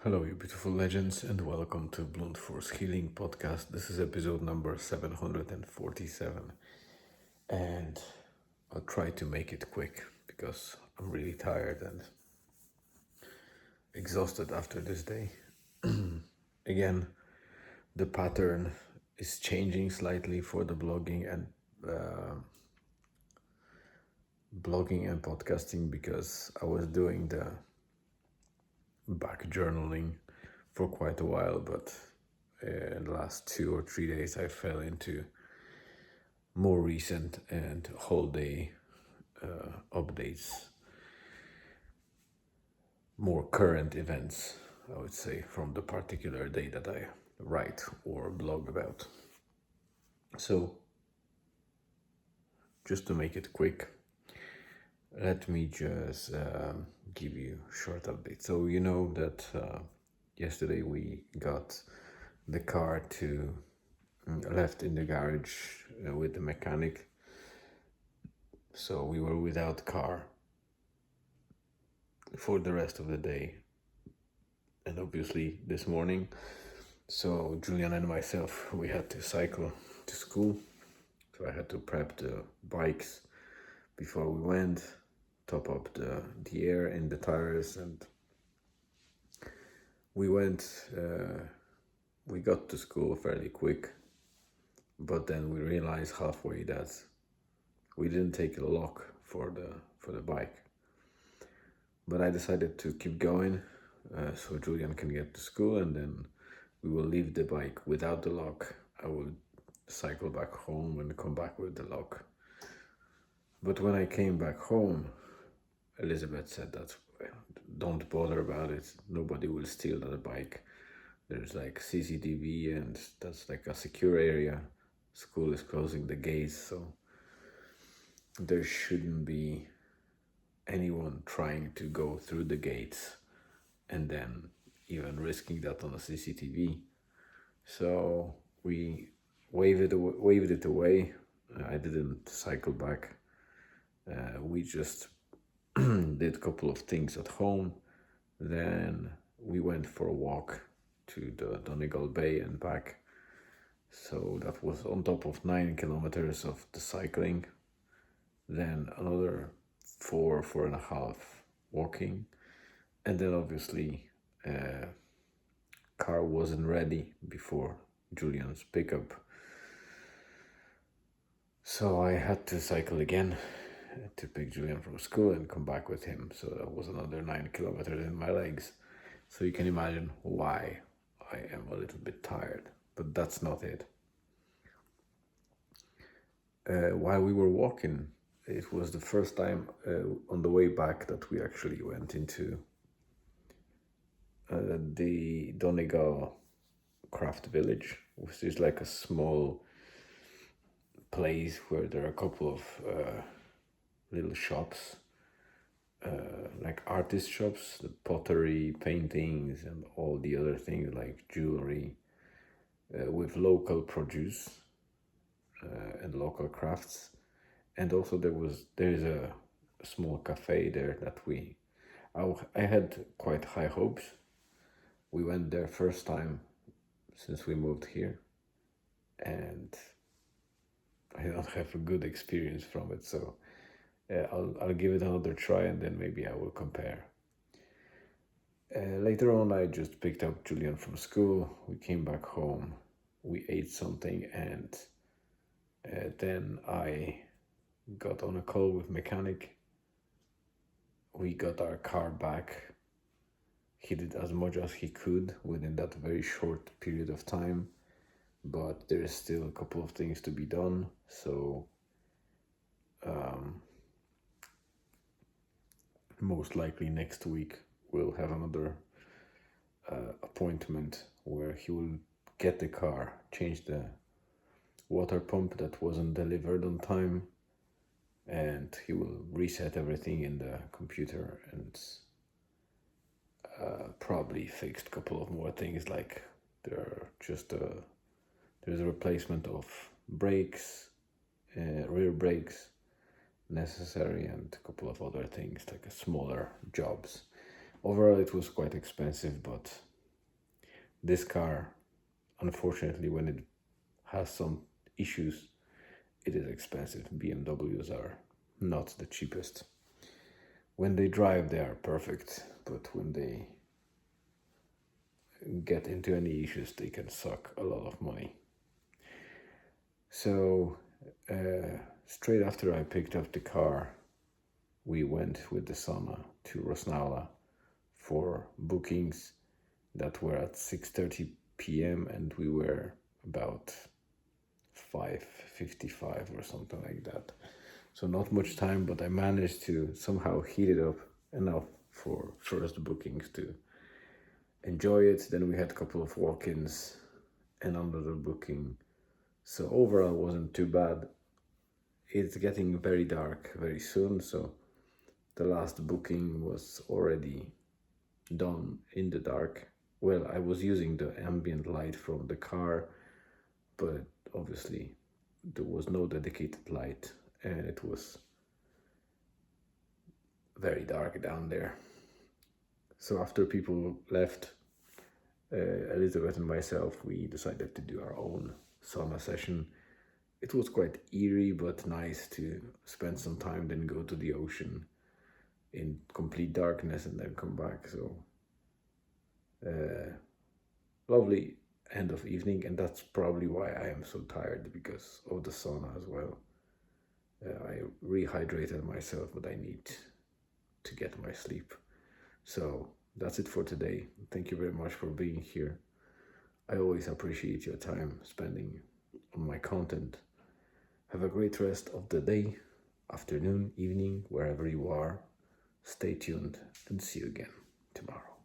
Hello, you beautiful legends, and welcome to Blunt Force Healing Podcast. This is episode number 747, and I'll try to make it quick because I'm really tired and exhausted after this day. Again, the pattern is changing slightly for the uh, blogging and podcasting because I was doing the back journaling for quite a while, but in the last 2 or 3 days I fell into more recent and whole day updates, more current events, I would say, from the particular day that I write or blog about. So, just to make it quick, let me just give you a short update. So, you know that yesterday we got the car to left in the garage with the mechanic. So we were without car for the rest of the day and obviously this morning. So Julian and myself, we had to cycle to school. So I had to prep the bikes before we went, top up the air in the tires, and we went. We got to school fairly quick, but then we realized halfway that we didn't take a lock for the bike. But I decided to keep going, so Julian can get to school, and then we will leave the bike without the lock. I will cycle back home and come back with the lock. But when I came back home, Elizabeth said that don't bother about it. Nobody will steal that bike. There's like CCTV and that's like a secure area. School is closing the gates, so there shouldn't be anyone trying to go through the gates and then even risking that on a CCTV. So we waved it away. I didn't cycle back. We just did a couple of things at home. Then we went for a walk to the Donegal Bay and back. So that was on top of 9 kilometers of the cycling. Then another four and a half walking. And then obviously car wasn't ready before Julian's pickup. So I had to cycle again to pick Julian from school and come back with him. So that was another 9 kilometers in my legs. So you can imagine why I am a little bit tired, but that's not it. While we were walking, it was the first time on the way back that we actually went into the Donegal Craft Village, which is like a small place where there are a couple of little shops, like artist shops, the pottery, paintings, and all the other things like jewelry, with local produce and local crafts. And also there's a small cafe there that I had quite high hopes. We went there first time since we moved here, and I don't have a good experience from it. So I'll give it another try, and then maybe I will compare. Later on, I just picked up Julian from school. We came back home. We ate something, and then I got on a call with mechanic. We got our car back. He did as much as he could within that very short period of time, but there is still a couple of things to be done. So most likely next week we'll have another appointment where he will get the car, change the water pump that wasn't delivered on time, and he will reset everything in the computer and probably fixed a couple of more things, like there's a replacement of brakes, rear brakes necessary, and a couple of other things like smaller jobs. Overall, it was quite expensive, but this car, unfortunately, when it has some issues, it is expensive. BMWs are not the cheapest. When they drive, they are perfect, but when they get into any issues, they can suck a lot of money. So, straight after I picked up the car, we went with the Sana to Rosnala for bookings that were at 6:30 p.m. and we were about 5:55 or something like that. So not much time, but I managed to somehow heat it up enough for first bookings to enjoy it. Then we had a couple of walk-ins and another booking. So overall wasn't too bad. It's getting very dark very soon, so the last booking was already done in the dark. Well, I was using the ambient light from the car, but obviously there was no dedicated light and it was very dark down there. So after people left, Elizabeth and myself, we decided to do our own sauna session. It was quite eerie but nice to spend some time, then go to the ocean in complete darkness and then come back. So lovely end of evening, and that's probably why I am so tired, because of the sauna as well. I rehydrated myself, but I need to get my sleep. So that's it for today. Thank you very much for being here. I always appreciate your time spending on my content. Have a great rest of the day, afternoon, evening, wherever you are. Stay tuned and see you again tomorrow.